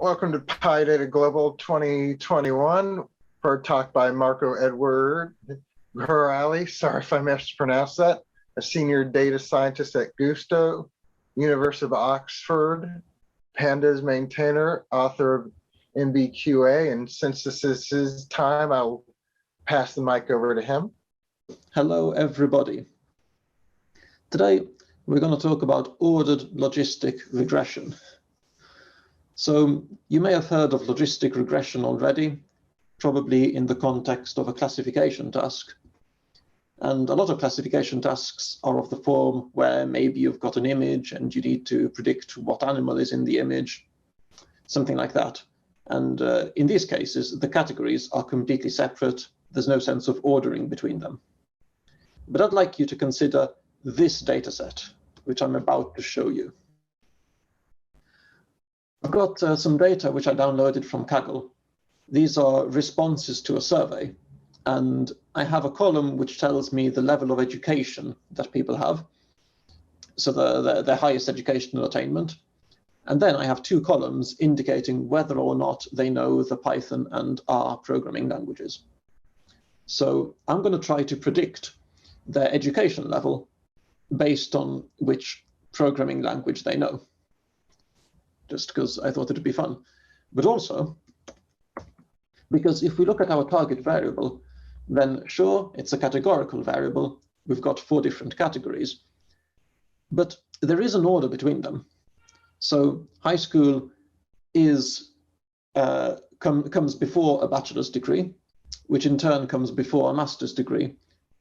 Welcome to PyData Global 2021 for a talk by Marco Edward Gorelli. Sorry if I mispronounced that. A senior data scientist at Gousto, Univ of Oxford, pandas maintainer, author of nbQA. And since this is his time, I'll pass the mic over to him. Hello, everybody. Today, we're going to talk about ordered logistic regression. So you may have heard of logistic regression already, probably in the context of a classification task. And a lot of classification tasks are of the form where maybe you've got an image and you need to predict what animal is in the image, something like that. And in these cases, the categories are completely separate. There's no sense of ordering between them. But I'd like you to consider this data set, which I'm about to show you. I've got some data which I downloaded from Kaggle. These are responses to a survey, and I have a column which tells me the level of education that people have, so their highest educational attainment. And then I have two columns indicating whether or not they know the Python and R programming languages. So I'm going to try to predict their education level based on which programming language they know, just because I thought it would be fun. But also, because if we look at our target variable, then sure, it's a categorical variable. We've got 4 different categories, but there is an order between them. So high school is comes before a bachelor's degree, which in turn comes before a master's degree,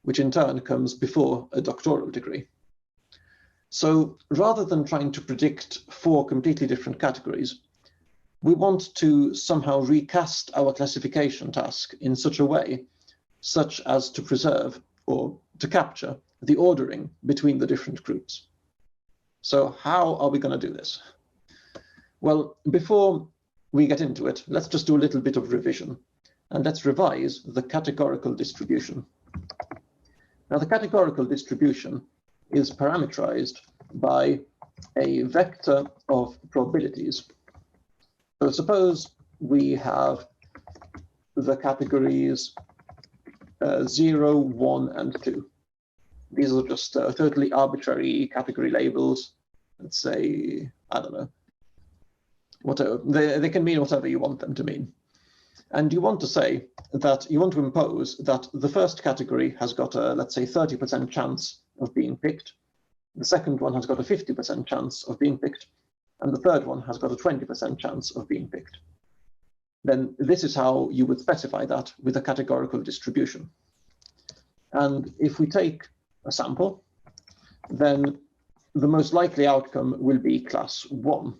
which in turn comes before a doctoral degree. So rather than trying to predict 4 completely different categories, we want to somehow recast our classification task in such a way, such as to preserve or to capture the ordering between the different groups. So how are we going to do this? Well, before we get into it, let's just do a little bit of revision, and let's revise the categorical distribution. Now, the categorical distribution is parameterized by a vector of probabilities. So suppose we have the categories 0, 1, and 2. These are just totally arbitrary category labels. Let's say, I don't know, whatever. They can mean whatever you want them to mean. And you want to say that you want to impose that the first category has got a, let's say, 30% chance of being picked. The second one has got a 50% chance of being picked. And the third one has got a 20% chance of being picked. Then this is how you would specify that with a categorical distribution. And if we take a sample, then the most likely outcome will be class 1.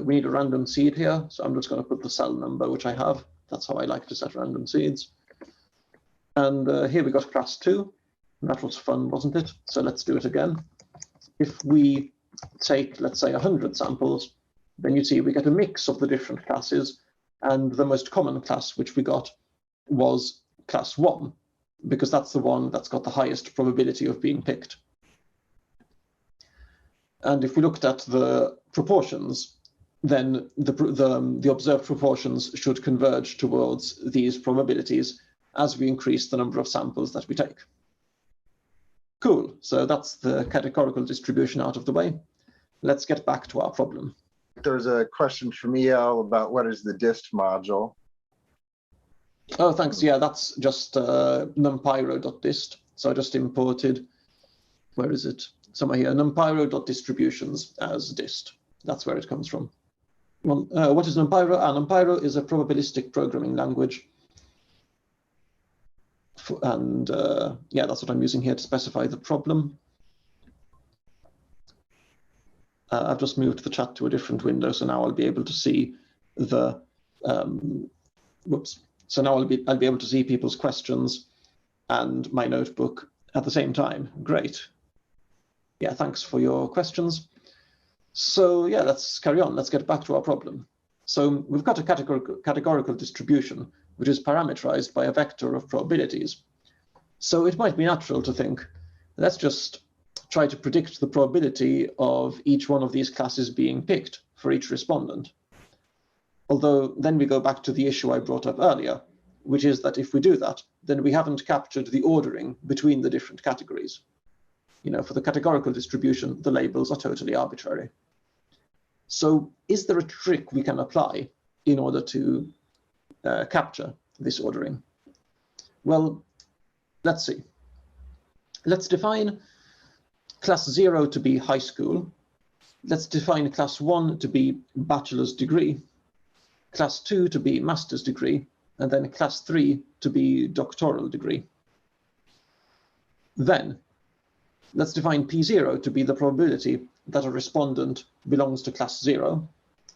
We need a random seed here, so I'm just going to put the cell number which I have. That's how I like to set random seeds. And here we got class 2. That was fun, wasn't it? So let's do it again. If we take, let's say, 100 samples, then you see we get a mix of the different classes, and the most common class which we got was class 1, because that's the one that's got the highest probability of being picked. And if we looked at the proportions, then the observed proportions should converge towards these probabilities as we increase the number of samples that we take. Cool, so that's the categorical distribution out of the way. Let's get back to our problem. There's a question from EL about what is the dist module. Oh, thanks. Yeah, that's just numpyro.dist. So I just imported, where is it? Somewhere here, numpyro.distributions as dist. That's where it comes from. Well, what is NumPyro? NumPyro is a probabilistic programming language. And yeah, that's what I'm using here to specify the problem. I've just moved the chat to a different window, so now I'll be able to see the, whoops. So now I'll be able to see people's questions and my notebook at the same time. Great. Yeah, thanks for your questions. So yeah, let's carry on. Let's get back to our problem. So we've got a categorical distribution, which is parameterized by a vector of probabilities. So it might be natural to think, let's just try to predict the probability of each one of these classes being picked. for each respondent. Although then we go back to the issue I brought up earlier, which is that if we do that, then we haven't captured the ordering between the different categories. For the categorical distribution, the labels are totally arbitrary. So is there a trick we can apply in order to capture this ordering? Well, let's see. Let's define class 0 to be high school. Let's define class 1 to be bachelor's degree, class 2 to be master's degree, and then class 3 to be doctoral degree. Then let's define P0 to be the probability that a respondent belongs to class 0.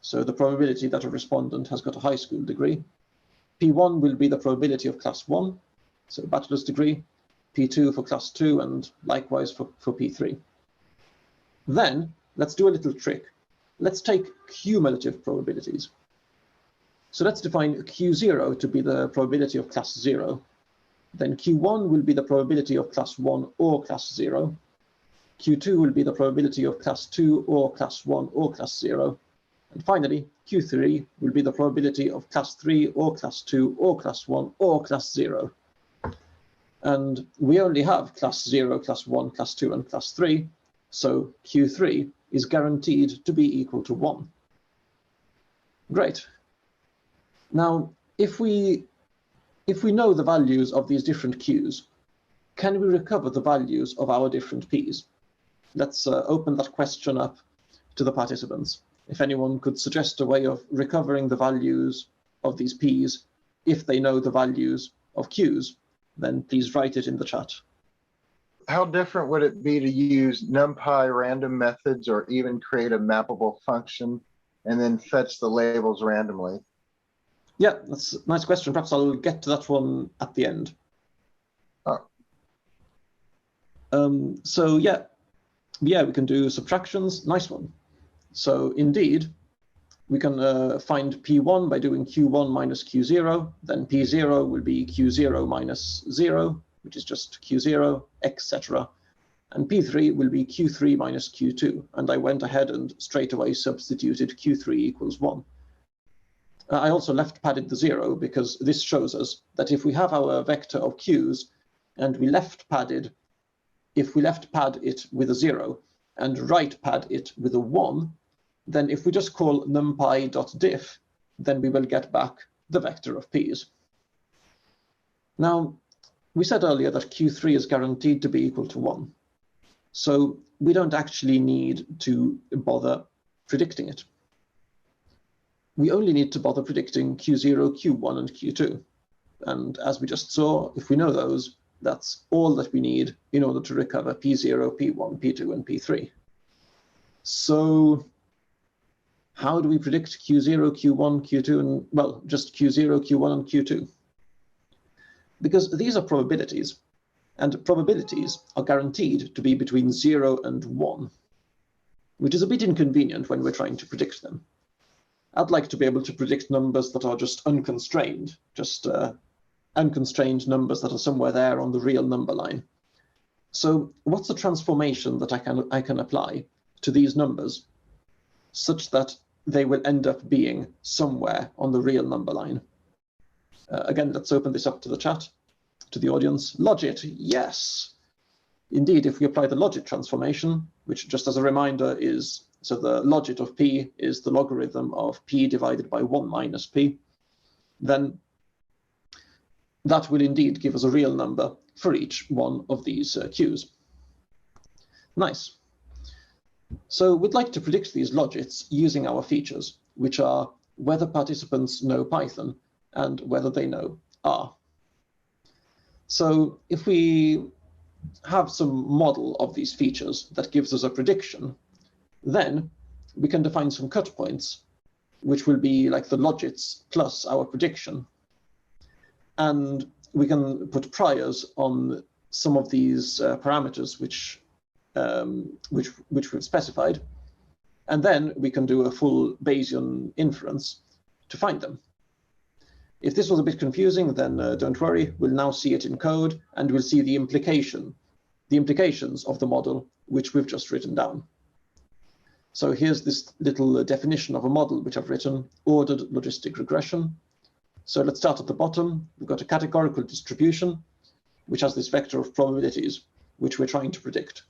So the probability that a respondent has got a high school degree. P1 will be the probability of class 1, so bachelor's degree, P2 for class 2, and likewise for P3. Then let's do a little trick. Let's take cumulative probabilities. So let's define Q0 to be the probability of class 0. Then Q1 will be the probability of class 1 or class 0. Q2 will be the probability of class 2 or class 1 or class 0. And finally, Q3 will be the probability of class 3 or class 2 or class 1 or class 0. And we only have class 0, class 1, class 2, and class 3, so Q3 is guaranteed to be equal to 1. Great. Now, if we know the values of these different Qs, can we recover the values of our different Ps? Let's open that question up to the participants. If anyone could suggest a way of recovering the values of these Ps if they know the values of Qs, then please write it in the chat. How different would it be to use NumPy random methods or even create a mappable function and then fetch the labels randomly? Yeah, that's a nice question. Perhaps I'll get to that one at the end. So yeah, we can do subtractions. Nice one. So indeed, we can find P1 by doing Q1 minus Q0. Then P0 will be Q0 minus 0, which is just Q0, etc. And P3 will be Q3 minus Q2. And I went ahead and straight away substituted Q3 equals 1. I also left padded the 0 because this shows us that if we have our vector of Qs and we left pad it with a 0 and right pad it with a 1, then if we just call numpy.diff, then we will get back the vector of Ps. Now, we said earlier that Q3 is guaranteed to be equal to 1. So we don't actually need to bother predicting it. We only need to bother predicting Q0, Q1, and Q2. And as we just saw, if we know those, that's all that we need in order to recover P0, P1, P2, and P3. So how do we predict Q0, Q1, Q2, and, well, just Q0, Q1, and Q2? Because these are probabilities, and probabilities are guaranteed to be between 0 and 1, which is a bit inconvenient when we're trying to predict them. I'd like to be able to predict numbers that are just unconstrained, unconstrained numbers that are somewhere there on the real number line. So what's the transformation that I can apply to these numbers such that they will end up being somewhere on the real number line? Again, let's open this up to the chat, to the audience. Logit, yes. Indeed, if we apply the logit transformation, which just as a reminder is, so the logit of P is the logarithm of P divided by 1 minus P, then that will indeed give us a real number for each one of these Qs. Nice. So we'd like to predict these logits using our features, which are whether participants know Python and whether they know R. So if we have some model of these features that gives us a prediction, then we can define some cut points, which will be like the logits plus our prediction. And we can put priors on some of these parameters which we've specified. And then we can do a full Bayesian inference to find them. If this was a bit confusing, then don't worry, we'll now see it in code and we'll see the implications of the model which we've just written down. So here's this little definition of a model which I've written, ordered logistic regression. So let's start at the bottom. We've got a categorical distribution, which has this vector of probabilities, which we're trying to predict.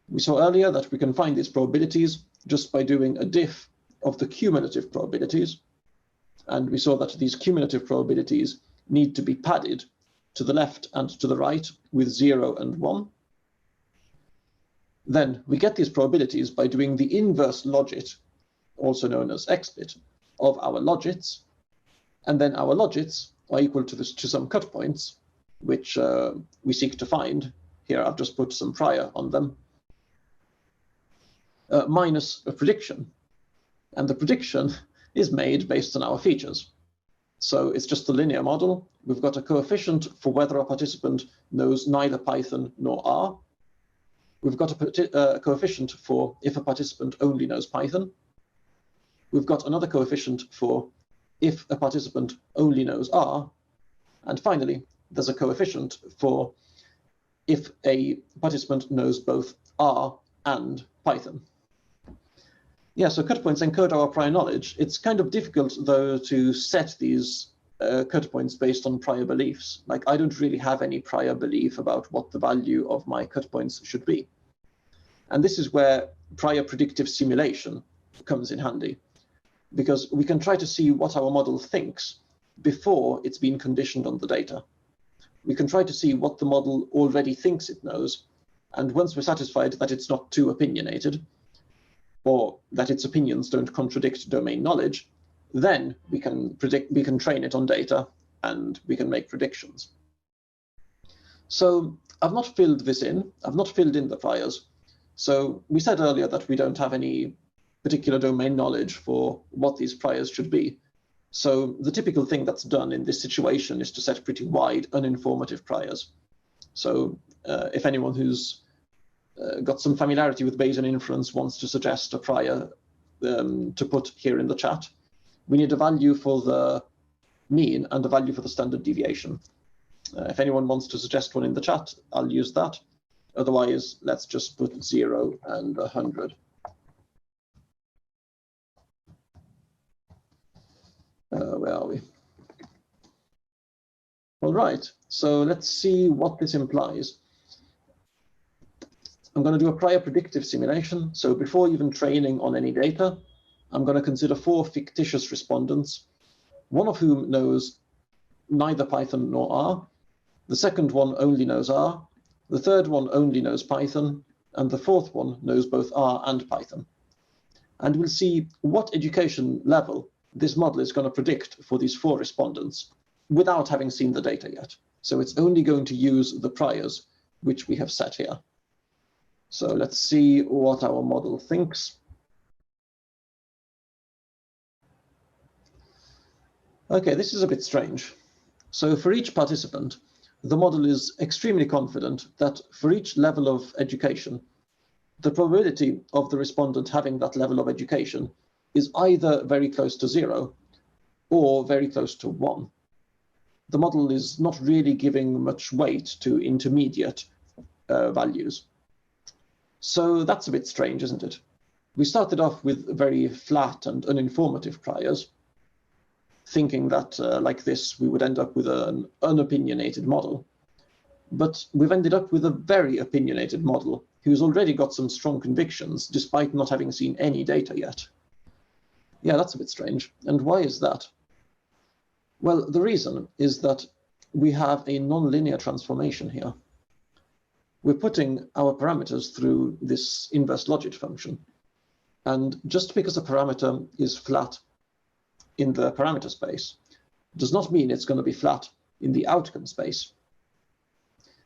We saw earlier that we can find these probabilities just by doing a diff of the cumulative probabilities. And we saw that these cumulative probabilities need to be padded to the left and to the right with 0 and 1. Then we get these probabilities by doing the inverse logit, also known as xbit, of our logits. And then our logits are equal to some cut points, which we seek to find. Here I've just put some prior on them, minus a prediction. And the prediction is made based on our features. So it's just a linear model. We've got a coefficient for whether a participant knows neither Python nor R. We've got a coefficient for if a participant only knows Python. We've got another coefficient for if a participant only knows R. And finally, there's a coefficient for if a participant knows both R and Python. Yeah, so cut points encode our prior knowledge. It's kind of difficult, though, to set these cut points based on prior beliefs. Like, I don't really have any prior belief about what the value of my cut points should be. And this is where prior predictive simulation comes in handy, because we can try to see what our model thinks before it's been conditioned on the data. We can try to see what the model already thinks it knows, and once we're satisfied that it's not too opinionated, or that its opinions don't contradict domain knowledge, then we can train it on data and we can make predictions. So I've not filled this in. I've not filled in the priors. So we said earlier that we don't have any particular domain knowledge for what these priors should be. So the typical thing that's done in this situation is to set pretty wide, uninformative priors. So if anyone who's got some familiarity with Bayesian inference wants to suggest a prior to put here in the chat, we need a value for the mean and a value for the standard deviation. If anyone wants to suggest one in the chat, I'll use that. Otherwise, let's just put 0 and 100. Where are we? All right, so let's see what this implies. I'm going to do a prior predictive simulation. So before even training on any data, I'm going to consider 4 fictitious respondents, one of whom knows neither Python nor R. The second one only knows R. The third one only knows Python. And the fourth one knows both R and Python. And we'll see what education level this model is going to predict for these 4 respondents without having seen the data yet. So it's only going to use the priors which we have set here. So let's see what our model thinks. Okay, this is a bit strange. So for each participant, the model is extremely confident that for each level of education, the probability of the respondent having that level of education is either very close to 0 or very close to 1. The model is not really giving much weight to intermediate values. So that's a bit strange, isn't it? We started off with very flat and uninformative priors, thinking that like this, we would end up with an unopinionated model. But we've ended up with a very opinionated model who's already got some strong convictions despite not having seen any data yet. Yeah, that's a bit strange. And why is that? Well, the reason is that we have a nonlinear transformation here. We're putting our parameters through this inverse logit function. And just because a parameter is flat in the parameter space does not mean it's going to be flat in the outcome space.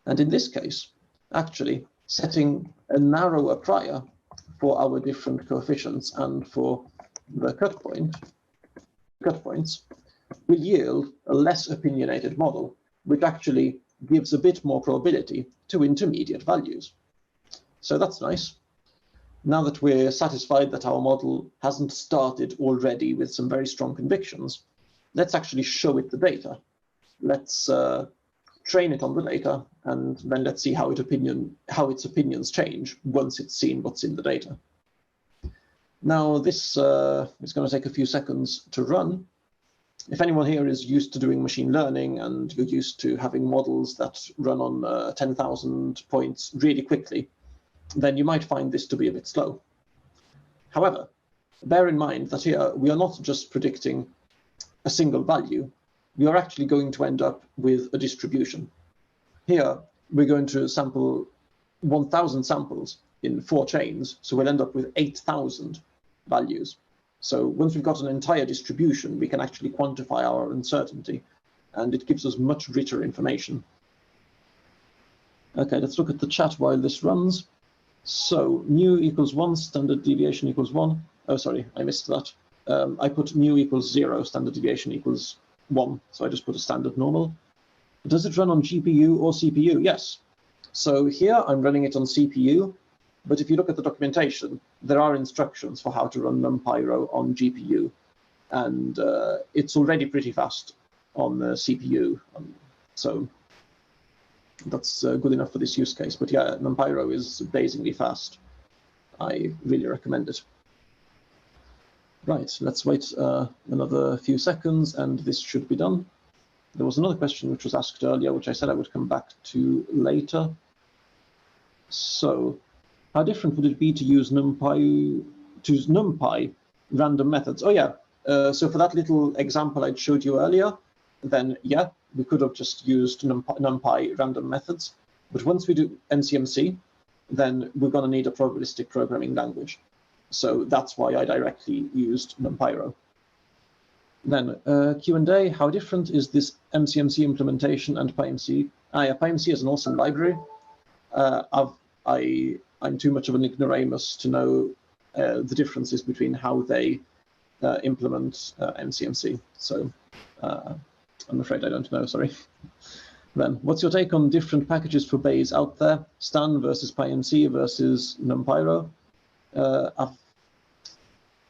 And in this case, actually, setting a narrower prior for our different coefficients and for the cut points will yield a less opinionated model, which actually gives a bit more probability to intermediate values. So that's nice. Now that we're satisfied that our model hasn't started already with some very strong convictions, let's actually show it the data. Let's train it on the data, and then let's see how its opinions change once it's seen what's in the data. Now this is going to take a few seconds to run. If anyone here is used to doing machine learning and you're used to having models that run on 10,000 points really quickly, then you might find this to be a bit slow. However, bear in mind that here we are not just predicting a single value, we are actually going to end up with a distribution. Here, we're going to sample 1,000 samples in 4 chains, so we'll end up with 8,000 values. So once we've got an entire distribution, we can actually quantify our uncertainty, and it gives us much richer information. Okay, let's look at the chat while this runs. So mu equals 1, standard deviation equals 1. Oh, sorry, I missed that. I put mu equals 0, standard deviation equals 1, so I just put a standard normal. Does it run on GPU or CPU? Yes. So here I'm running it on CPU, but if you look at the documentation, there are instructions for how to run NumPyro on GPU, and it's already pretty fast on the CPU. So that's good enough for this use case. But yeah, NumPyro is blazingly fast. I really recommend it. Right, let's wait another few seconds, and this should be done. There was another question which was asked earlier, which I said I would come back to later. So, how different would it be to use NumPy random methods? Oh yeah, so for that little example I showed you earlier, then yeah, we could have just used NumPy random methods. But once we do NCMC, then we're going to need a probabilistic programming language. So that's why I directly used NumPyro. Then Q&A, how different is this MCMC implementation and PyMC? Yeah, PyMC is an awesome library. I'm too much of an ignoramus to know the differences between how they implement MCMC. So I'm afraid I don't know, sorry. Then, what's your take on different packages for Bayes out there? Stan versus PyMC versus NumPyro?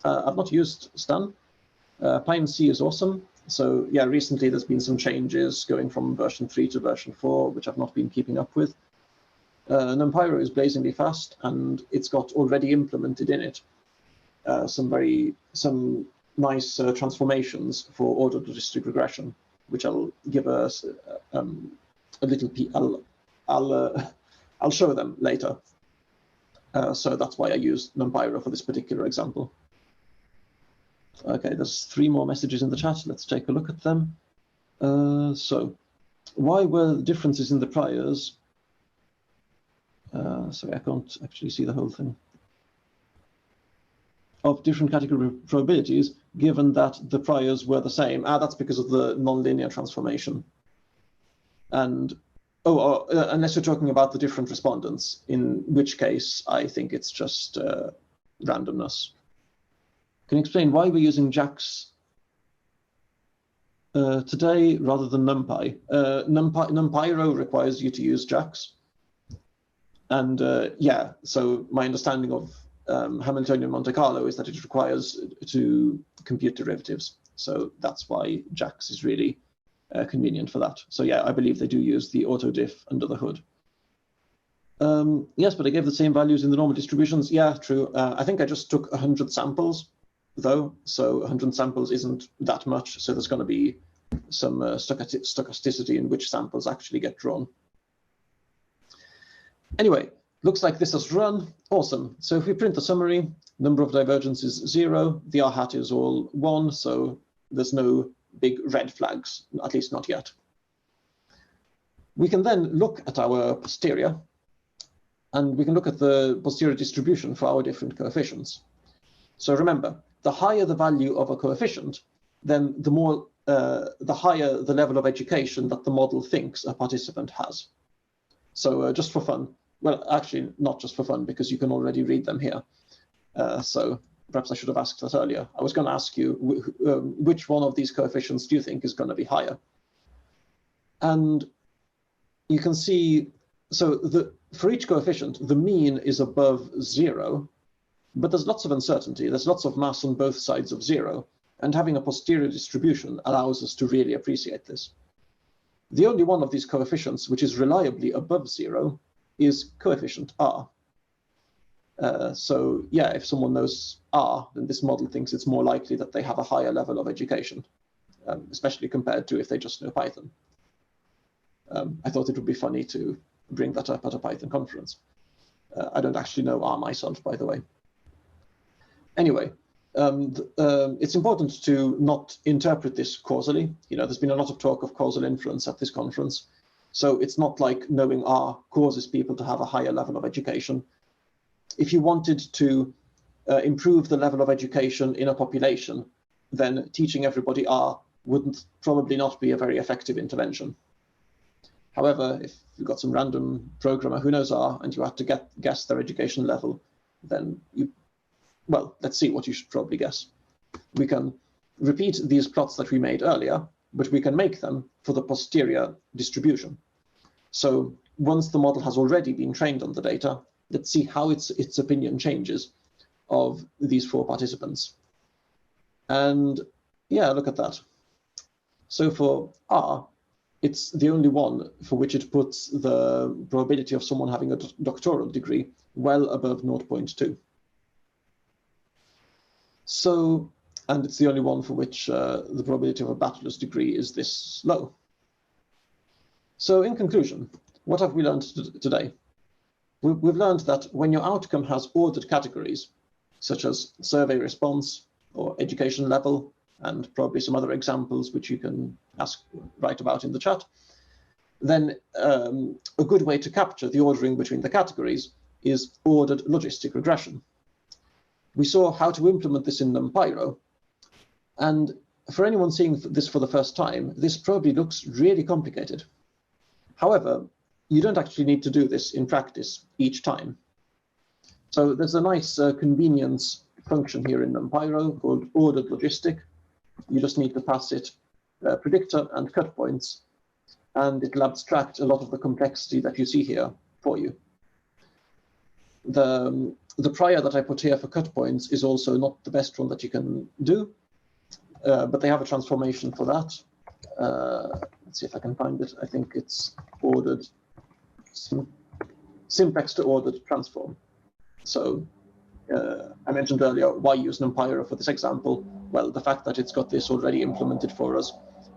I've not used Stan. PyMC is awesome. So yeah, recently there's been some changes going from version 3 to version 4, which I've not been keeping up with. NumPyro is blazingly fast, and it's got already implemented in it some nice transformations for ordered logistic regression, which I'll give us a little. I'll show them later. So that's why I used NumPyro for this particular example. Okay, there's 3 more messages in the chat. Let's take a look at them. So, why were the differences in the priors? Sorry, I can't actually see the whole thing. Of different category probabilities, given that the priors were the same. That's because of the nonlinear transformation. And, unless you're talking about the different respondents, in which case I think it's just randomness. Can you explain why we're using JAX today rather than NumPy? NumPyro requires you to use JAX. And yeah, so my understanding of Hamiltonian Monte Carlo is that it requires to compute derivatives. So that's why JAX is really convenient for that. So yeah, I believe they do use the autodiff under the hood. Yes, but I gave the same values in the normal distributions. Yeah, true. I think I just took 100 samples, though. So 100 samples isn't that much. So there's going to be some stochasticity in which samples actually get drawn. Anyway, looks like this has run. Awesome. So if we print the summary, number of divergence is 0. The R hat is all 1. So there's no big red flags, at least not yet. We can then look at our posterior, and we can look at the posterior distribution for our different coefficients. So remember, the higher the value of a coefficient, then the higher the level of education that the model thinks a participant has. So just for fun, well, actually not just for fun, because you can already read them here. So perhaps I should have asked that earlier. I was going to ask you which one of these coefficients do you think is going to be higher? And you can see, so for each coefficient, the mean is above 0, but there's lots of uncertainty. There's lots of mass on both sides of 0, and having a posterior distribution allows us to really appreciate this. The only one of these coefficients which is reliably above 0 is coefficient R. So yeah, if someone knows R, then this model thinks it's more likely that they have a higher level of education, especially compared to if they just know Python. I thought it would be funny to bring that up at a Python conference. I don't actually know R myself, by the way. Anyway, it's important to not interpret this causally. There's been a lot of talk of causal inference at this conference. So it's not like knowing R causes people to have a higher level of education. If you wanted to improve the level of education in a population, then teaching everybody R would probably not be a very effective intervention. However, if you've got some random programmer who knows R and you have to guess their education level, then well, let's see what you should probably guess. We can repeat these plots that we made earlier, but we can make them for the posterior distribution. So once the model has already been trained on the data, let's see how its opinion changes of these 4 participants. And yeah, look at that. So for R, it's the only one for which it puts the probability of someone having a doctoral degree well above 0.2. So, and it's the only one for which the probability of a bachelor's degree is this low. So in conclusion, what have we learned today? We've learned that when your outcome has ordered categories, such as survey response or education level, and probably some other examples which you can write about in the chat, then a good way to capture the ordering between the categories is ordered logistic regression. We saw how to implement this in NumPyro, and for anyone seeing this for the first time, this probably looks really complicated. However, you don't actually need to do this in practice each time. So there's a nice convenience function here in NumPyro called Ordered Logistic. You just need to pass it predictor and cut points, and it'll abstract a lot of the complexity that you see here for you. The prior that I put here for cut points is also not the best one that you can do, but they have a transformation for that. Let's see if I can find it. I think it's ordered, simplex to ordered transform. So I mentioned earlier, why use NumPyro for this example? Well, the fact that it's got this already implemented for us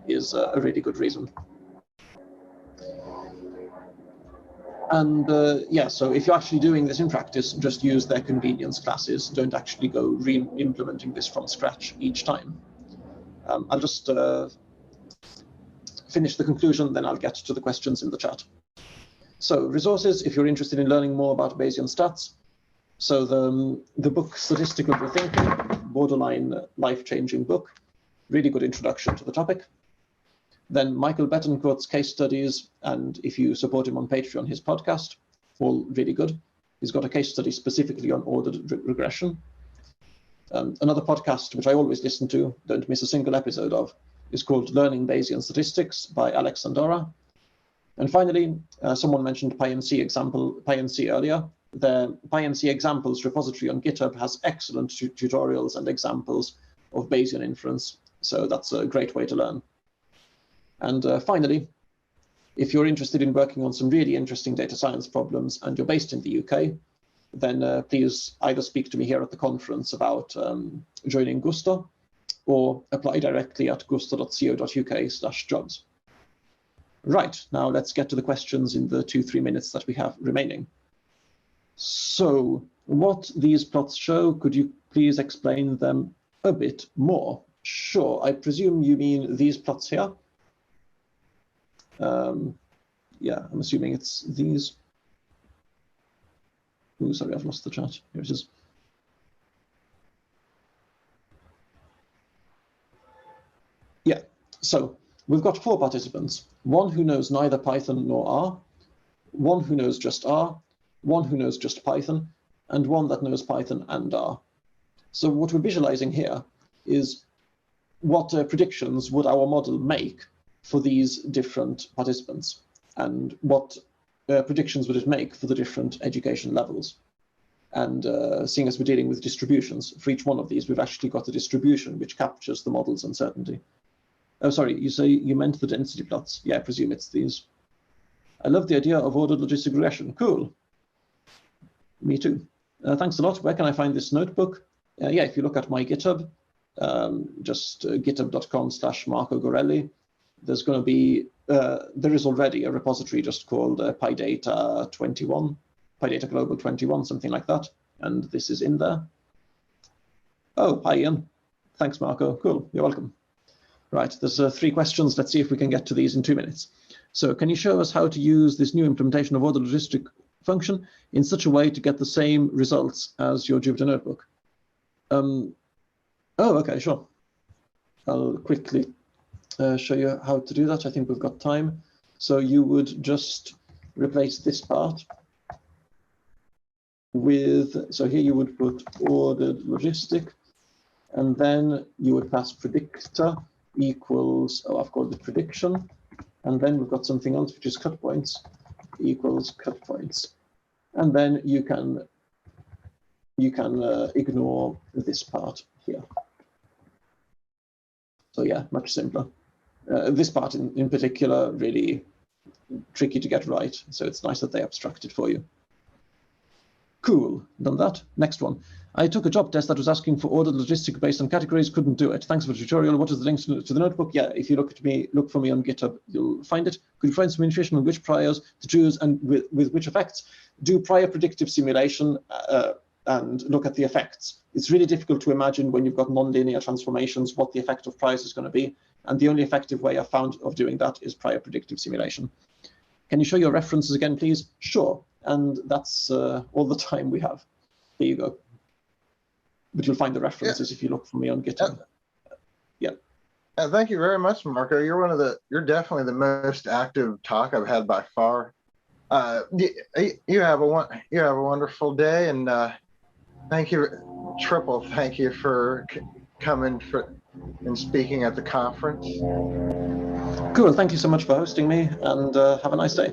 is a really good reason. And yeah, so if you're actually doing this in practice, just use their convenience classes. Don't actually go re-implementing this from scratch each time. I'll just finish the conclusion, then I'll get to the questions in the chat. So resources, if you're interested in learning more about Bayesian stats. So the book Statistical Rethinking, borderline life-changing book, really good introduction to the topic. Then Michael Betancourt's case studies, and if you support him on Patreon, his podcast, all really good. He's got a case study specifically on ordered regression. Another podcast, which I always listen to, don't miss a single episode of, is called Learning Bayesian Statistics by Alex Andorra. And finally, someone mentioned PyMC earlier. The PyMC examples repository on GitHub has excellent tutorials and examples of Bayesian inference, so that's a great way to learn. And finally, if you're interested in working on some really interesting data science problems and you're based in the UK, then please either speak to me here at the conference about joining Gousto, or apply directly at gousto.co.uk/jobs. Right, now let's get to the questions in the 2-3 minutes that we have remaining. So what these plots show, could you please explain them a bit more? Sure, I presume you mean these plots here. Yeah, I'm assuming it's these. Oh, sorry, I've lost the chat. Here it is. Yeah, so we've got 4 participants. One who knows neither Python nor R, one who knows just R, one who knows just Python, and one that knows Python and R. So what we're visualizing here is what predictions would our model make for these different participants, and what predictions would it make for the different education levels. And seeing as we're dealing with distributions, for each one of these, we've actually got a distribution which captures the model's uncertainty. Oh, sorry, you say you meant the density plots. Yeah, I presume it's these. I love the idea of ordered logistic regression. Cool. Me too. Thanks a lot. Where can I find this notebook? Yeah, if you look at my GitHub, just github.com/Marco Gorelli, there's going to be, there is already a repository just called PyData 21, PyData Global 21, something like that. And this is in there. Oh, hi, Ian. Thanks, Marco. Cool. You're welcome. Right, there's 3 questions. Let's see if we can get to these in 2 minutes. So can you show us how to use this new implementation of ordered logistic function in such a way to get the same results as your Jupyter notebook? Oh, okay, sure. I'll quickly show you how to do that. I think we've got time. So you would just replace this part with, so here you would put ordered logistic, and then you would pass predictor equals, oh, I've called it prediction, and then we've got something else which is cut points equals cut points, and then you can ignore this part here. So yeah, much simpler. This part in particular really tricky to get right, so it's nice that they abstract it for you. Cool, done that. Next one. I took a job test that was asking for ordered logistic based on categories, couldn't do it. Thanks for the tutorial. What is the link to the notebook? Yeah, if you look for me on GitHub, you'll find it. Could you find some information on which priors to choose and with which effects? Do prior predictive simulation and look at the effects. It's really difficult to imagine when you've got nonlinear transformations what the effect of priors is going to be. And the only effective way I've found of doing that is prior predictive simulation. Can you show your references again, please? Sure. And that's all the time we have. There you go. But you'll find the references if you look for me on GitHub. Yeah. Thank you very much, Marco. You're definitely the most active talk I've had by far. You have a wonderful day, and thank you for coming and speaking at the conference. Cool. Thank you so much for hosting me, and have a nice day.